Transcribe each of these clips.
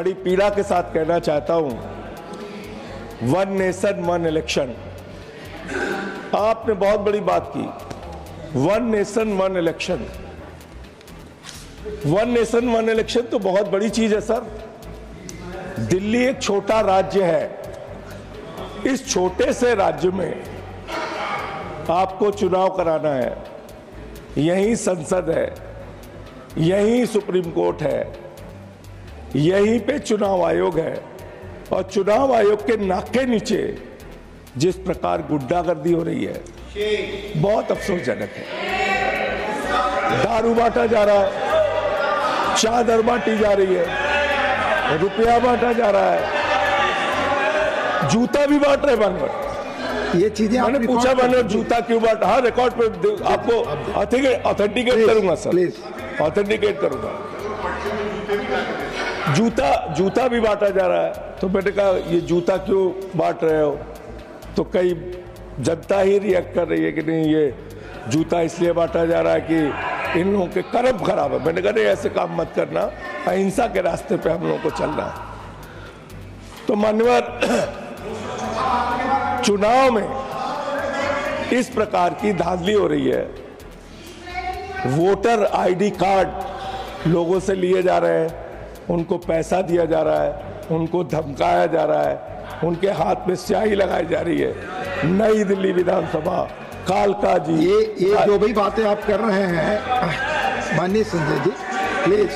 बड़ी पीड़ा के साथ कहना चाहता हूं, वन नेशन वन इलेक्शन, आपने बहुत बड़ी बात की। One nation one election, one nation one election तो बहुत बड़ी चीज है सर। दिल्ली एक छोटा राज्य है, इस छोटे से राज्य में आपको चुनाव कराना है। यहीं संसद है, यहीं सुप्रीम कोर्ट है, यहीं पे चुनाव आयोग है, और चुनाव आयोग के नाक के नीचे जिस प्रकार गुंडागर्दी हो रही है, बहुत अफसोसजनक है। दारू बांटा जा रहा है, चादर बांटी जा रही है, रुपया बांटा जा रहा है, जूता भी बांट रहे बानवर। ये चीजें मैंने पूछा, मैंने जूता क्यों बांटा? हाँ, रिकॉर्ड पे आपको ऑथेंटिकेट करूंगा सर, ऑथेंटिकेट करूंगा। जूता भी बांटा जा रहा है। तो मैंने कहा ये जूता क्यों बांट रहे हो? तो कई जनता ही रिएक्ट कर रही है कि नहीं, ये जूता इसलिए बांटा जा रहा है कि इन लोगों के कर्म खराब है। मैंने कहा नहीं, ऐसे काम मत करना, अहिंसा के रास्ते पे हम लोगों को चलना है। तो मान्यवर, चुनाव में इस प्रकार की धांधली हो रही है। वोटर आईडी कार्ड लोगों से लिए जा रहे हैं, उनको पैसा दिया जा रहा है, उनको धमकाया जा रहा है, उनके हाथ में स्याही लगाई जा रही है। नई दिल्ली विधानसभा, कालका जी, ये जो भी बातें आप कर रहे हैं माननीय संजय जी, प्लीज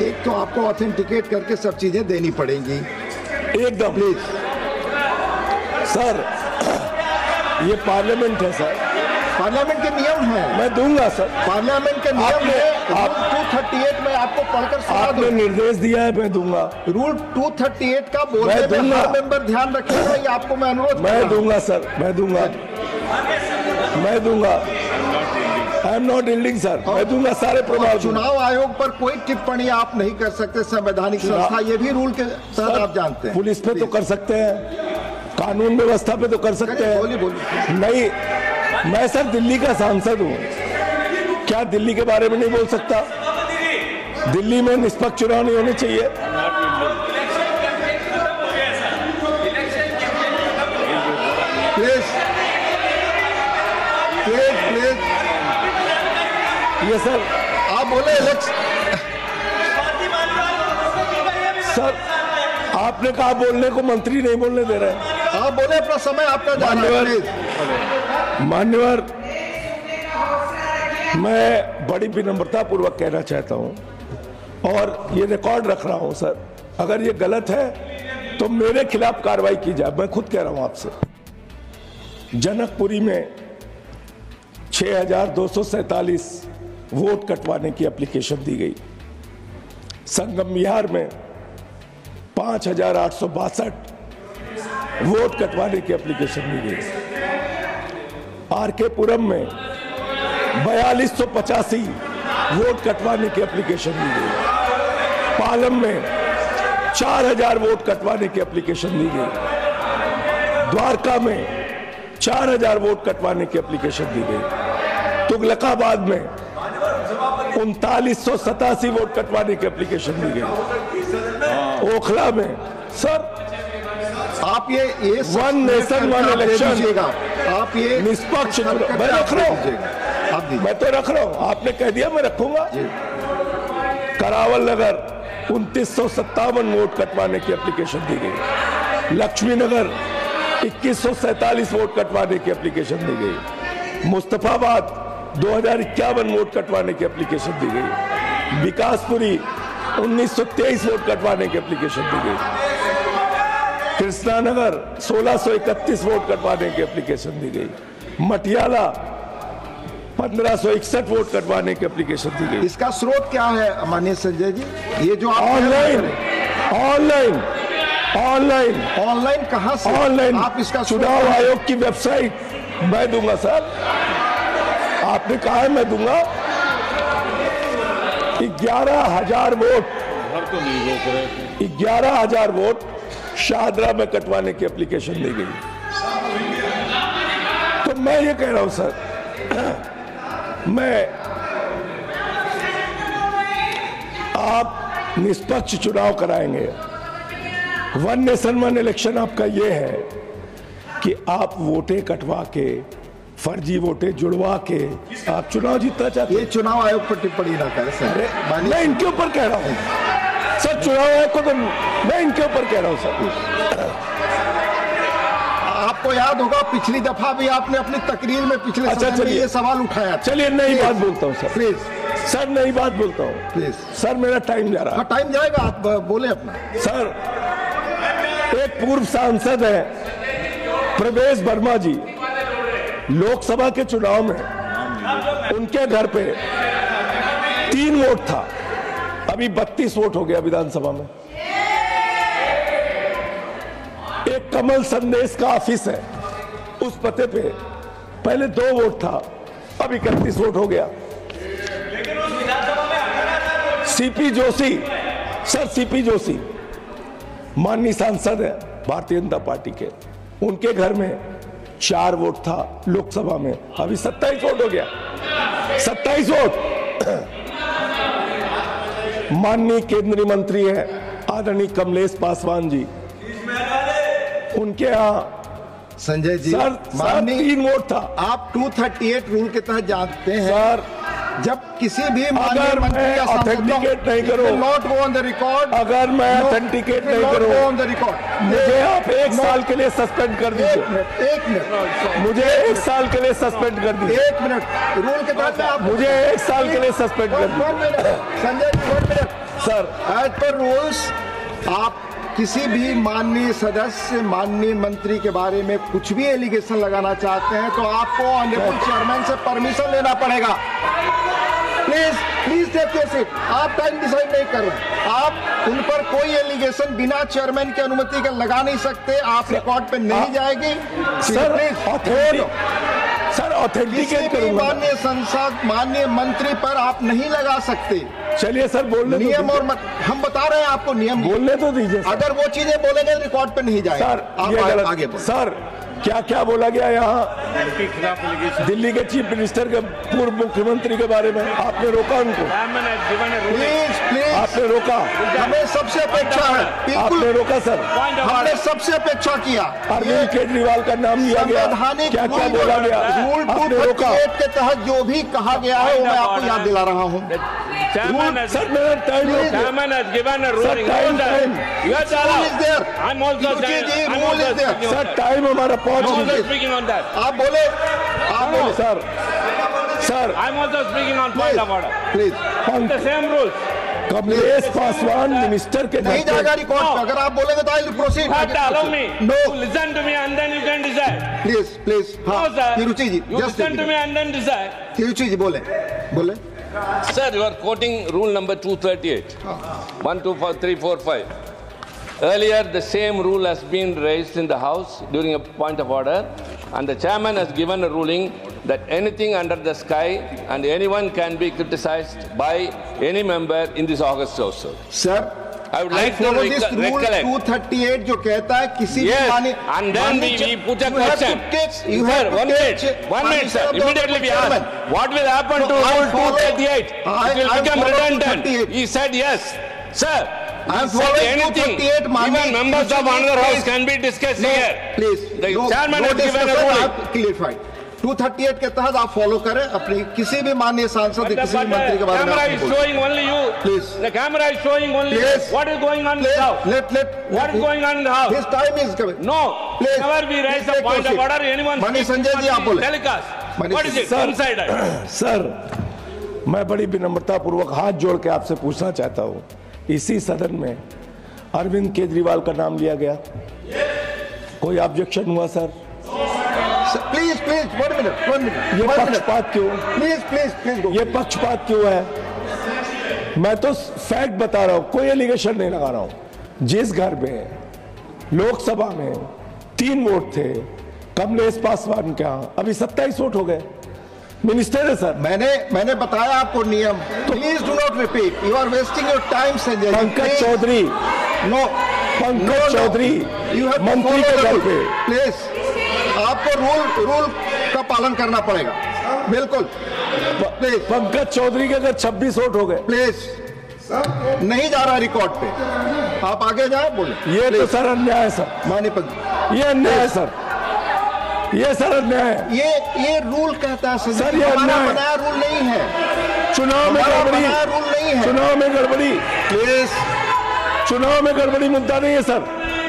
एक तो आपको ऑथेंटिकेट करके सब चीजें देनी पड़ेंगी एकदम। प्लीज सर, ये पार्लियामेंट है सर, पार्लियामेंट के नियम है। मैं दूंगा सर, पार्लियामेंट के नियम है। रूल 238 में आपको पढ़कर सुना दूं। आपने निर्देश दिया है, मैं दूंगा। रूल 238 का बोलने में हर मेंबर ध्यान रखेगा, ये आपको मैं अनुरोध मैं दूंगा सर, मैं दूंगा, मैं दूंगा। I am not yielding sir, मैं दूंगा सारे प्रभाव। चुनाव आयोग पर कोई टिप्पणी आप नहीं कर सकते, संवैधानिक संस्था, ये भी रूल के तहत आप जानते हैं। पुलिस पे तो कर सकते हैं, कानून व्यवस्था पे तो कर सकते हैं। बोलिए। नहीं, मैं सर दिल्ली का सांसद हूँ, क्या दिल्ली के बारे में नहीं बोल सकता? दिल्ली में निष्पक्ष चुनाव नहीं होने चाहिए? प्लीज ये सर आप बोले सर, आपने कहा बोलने को, मंत्री नहीं बोलने दे रहे हैं। आप बोले, अपना समय आपका जाना है। मान्यवर, मैं बड़ी विनम्रता पूर्वक कहना चाहता हूं, और ये रिकॉर्ड रख रहा हूं सर, अगर ये गलत है तो मेरे खिलाफ कार्रवाई की जाए। मैं खुद कह रहा हूं आपसे, जनकपुरी में 6247 वोट कटवाने की एप्लीकेशन दी गई। संगम विहार में 5862 वोट कटवाने की एप्लीकेशन दी गई। आरके पुरम में 4285 वोट कटवाने की एप्लीकेशन दी गई। पालम में 4000 वोट कटवाने की एप्लीकेशन दी गई। द्वारका में 4000 वोट कटवाने की एप्लीकेशन दी गई। तुगलकाबाद में 3987 वोट कटवाने की एप्लीकेशन दी गई। ओखला में सर, आप ये वन नेशन वन इलेक्शन, आप ये निष्पक्ष, मैं रख रहा हूं, मैं तो रख रहा हूं, आपने कह दिया मैं रखूंगा। करावल नगर 2957 वोट कटवाने की एप्लीकेशन दी गई। लक्ष्मी नगर 2147 वोट कटवाने की एप्लीकेशन दी गई। मुस्तफाबाद 2051 वोट कटवाने की एप्लीकेशन दी गई। विकासपुरी 1923 वोट कटवाने की एप्लीकेशन दी गई। कृष्णानगर 1631 वोट कटवाने की एप्लीकेशन दी गई। मटियाला 1561 वोट कटवाने की एप्लीकेशन दी गई। इसका स्रोत क्या है माननीय संजय जी? ये जो ऑनलाइन कहां से? ऑनलाइन आप इसका चुनाव आयोग की वेबसाइट, मैं दूंगा सर, आपने कहा है मैं दूंगा। 11,000 वोट, 11,000 वोट शाहदरा में कटवाने की एप्लीकेशन दी गई। तो मैं ये कह रहा हूं सर, आप निष्पक्ष चुनाव कराएंगे। वन नेशन वन इलेक्शन आपका ये है कि आप वोटें कटवा के, फर्जी वोटें जुड़वा के आप चुनाव जीतना चाहते हैं। ये चुनाव आयोग पर टिप्पणी ना करें सर। मैं इनके ऊपर कह रहा हूँ सर, चुनाव आयोग को तो मैं इनके ऊपर कह रहा हूँ सर। आपको याद होगा पिछली दफा भी आपने अपनी तकरीर में पिछले समय में ये सवाल उठाया। चलिए नई बात बोलता हूँ सर, प्लीज सर नई बात बोलता हूँ प्लीज सर, मेरा टाइम जा रहा है। टाइम जाएगा, आप बोले अपना। सर, एक पूर्व सांसद है प्रवेश वर्मा जी, लोकसभा के चुनाव में उनके घर पे 3 वोट था, अभी 32 वोट हो गया विधानसभा में। एक कमल संदेश का ऑफिस है, उस पते पे पहले 2 वोट था, अब 31 वोट हो गया। CP Joshi sir, CP Joshi माननीय सांसद है भारतीय जनता पार्टी के, उनके घर में 4 वोट था लोकसभा में, अभी 27 वोट हो गया। 27 वोट। माननीय केंद्रीय मंत्री है आदरणीय कमलेश पासवान जी, उनके यहाँ संजय जी सर 3 वोट था। आप 238 रूल के तहत जानते हैं सर, जब किसी भी अगर मैं ऑथेंटिकेट नहीं करूं, not go on the record, अगर मैं ऑथेंटिकेट नहीं करूं, ऑन द रिकॉर्ड, मुझे आप 1 साल के लिए सस्पेंड कर दीजिए। 1 मिनट, मुझे 1 साल के लिए सस्पेंड कर दीजिए। 1 मिनट, रूल के तहत आप मुझे 1 साल के लिए सस्पेंड कर दीजिए। Sanjay ji 1 minute sir, as per rules आप किसी भी माननीय सदस्य, माननीय मंत्री के बारे में कुछ भी एलिगेशन लगाना चाहते हैं तो आपको ऑनरेबल चेयरमैन से परमिशन लेना पड़ेगा। Please take your seat. आप टाइम डिसाइड नहीं करें, आप उन पर कोई एलिगेशन बिना चेयरमैन की अनुमति के लगा नहीं सकते, आप रिकॉर्ड पे नहीं जाएगी। सर ऑथेंटिकेट करूंगा। माननीय संसद, माननीय मंत्री पर आप नहीं लगा सकते। चलिए सर, बोलने नियम और हम बता रहे हैं आपको, नियम बोलने तो दीजिए। अगर वो चीजें बोलेंगे तो रिकॉर्ड पे नहीं जाएगा। सर आप आगे बोलें। सर, क्या क्या बोला गया यहाँ दिल्ली के चीफ मिनिस्टर के पूर्व मुख्यमंत्री के बारे में? आपने रोका उनको? प्लीज आपने रोका? हमें सबसे अपेक्षा है, आपने रोका सर? हमने सबसे अपेक्षा किया। अरविंद केजरीवाल का नाम लिया गया, क्या क्या बोला गया? रूल 238 के तहत जो भी कहा गया है वो मैं आपको याद दिला रहा हूँ। सर मेरा टाइम सर, टाइम हमारा पहुंच गया। आप बोले sir. Sir please, Kamlesh Paswan minister के नहीं जाएगा रिकॉर्ड। अगर आप बोलेंगे तो I proceed. No. Listen to me and then you can decide. Please No, sir. Tiruchi ji, You listen to me and then decide. Tiruchi ji बोले। Sir, you are quoting rule number 238. 1, 2, 3, 4, 5. Earlier, the same rule has been raised in the House during a point of order, and the chairman has given a ruling that anything under the sky and anyone can be criticized by any member in this August also. Sir, I would like to recollect. 238 जो कहता है किसी भी and then we put a question. Sir, 1 minute, sir. Immediately we ask, what will happen to rule 238? It will become redundant. He said yes. Sir, I am said following anything. 238. Even members of another house can be discussed here. Please, the chairman has given a ruling. Clarified. 238 के तहत आप follow करें अपनी किसी भी माननीय सांसद, किसी भी मंत्री के बारे में। Camera is showing only you. Please. The camera is showing only you. What is going on in the house? What is going on in the house? His time is coming. No. Please. Whenever we raise a point of order, anyone माननीय संजय जी आप बोले। telecast. What is it? Insider. Sir, मैं बड़ी विनम्रता पूर्वक हाथ जोड़ के आपसे पूछना चाहता हूँ, इसी सदन में अरविंद केजरीवाल का नाम लिया गया, कोई ऑब्जेक्शन हुआ सर? Please 1 minute. ये पक्षपात क्यों? प्लीज ये पक्षपात क्यों है? मैं तो फैक्ट बता रहा हूँ, कोई एलिगेशन नहीं लगा रहा हूँ। जिस घर में लोकसभा में 3 वोट थे कमलेश पासवान के यहाँ, अभी 27 वोट हो गए। मिनिस्टर है सर। मैंने बताया आपको नियम। Please do not repeat, you are wasting your time Sanjay. Pankaj Chaudhary, Pankaj Chaudhary मंत्री के घर पे। प्लीज, आपको रूल का पालन करना पड़ेगा, बिल्कुल। पंकज चौधरी के अगर 26 वोट हो गए। प्लीज नहीं जा रहा रिकॉर्ड पे, आप आगे जाए बोले। ये तो सर अन्याय है सर, माननीय ये अन्याय है सर, ये सर अन्याय है। ये रूल कहता है सर, ये हमारा अन्याय। बनाया रूल नहीं है, चुनाव में हमारा गड़बड़ी, बनाया रूल नहीं है। चुनाव में गड़बड़ी, प्लीज चुनाव में गड़बड़ी मुद्दा नहीं है सर।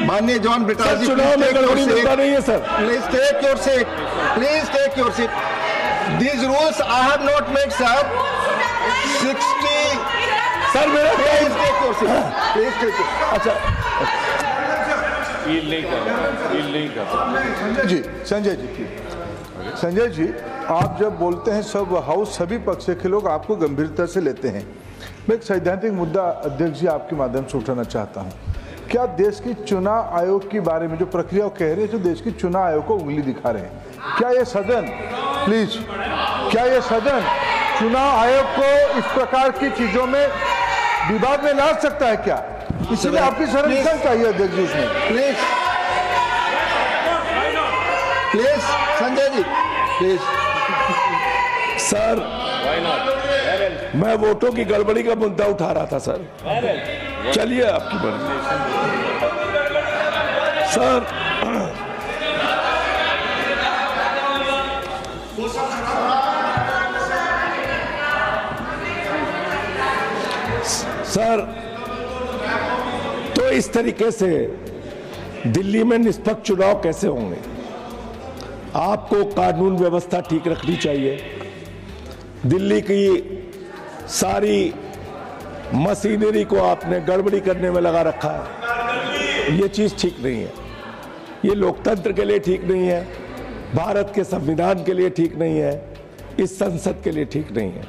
माननीय जॉन ब्रिटा सर, जी, चुनाव में गड़बड़ी मुद्दा नहीं है sir. Please take your seat, please take your seat. These rules I have not made, sir. 60. Sir मेरा Please take your seat. Please take your. अच्छा जी संजय जी, संजय जी, आप जब बोलते हैं सब हाउस सभी पक्ष के लोग आपको गंभीरता से लेते हैं। मैं एक सैद्धांतिक मुद्दा अध्यक्ष जी आपके माध्यम से उठाना चाहता हूं। क्या देश की चुनाव आयोग के बारे में जो प्रक्रिया कह रहे हैं, जो देश की चुनाव आयोग को उंगली दिखा रहे हैं, क्या ये सदन, प्लीज, क्या ये सदन चुनाव आयोग को इस प्रकार की चीजों में विवाद में ला सकता है क्या? इसलिए आपकी संरक्षण चाहिए अध्यक्ष जी उसमें। Please please Sanjay ji, please. Sir, मैं वोटों की गड़बड़ी का मुद्दा उठा रहा था सर। चलिए आपकी मर्जी सर। सर, तो इस तरीके से दिल्ली में निष्पक्ष चुनाव कैसे होंगे? आपको कानून व्यवस्था ठीक रखनी चाहिए। दिल्ली की सारी मशीनरी को आपने गड़बड़ी करने में लगा रखा है। ये चीज ठीक नहीं है, ये लोकतंत्र के लिए ठीक नहीं है, भारत के संविधान के लिए ठीक नहीं है, इस संसद के लिए ठीक नहीं है।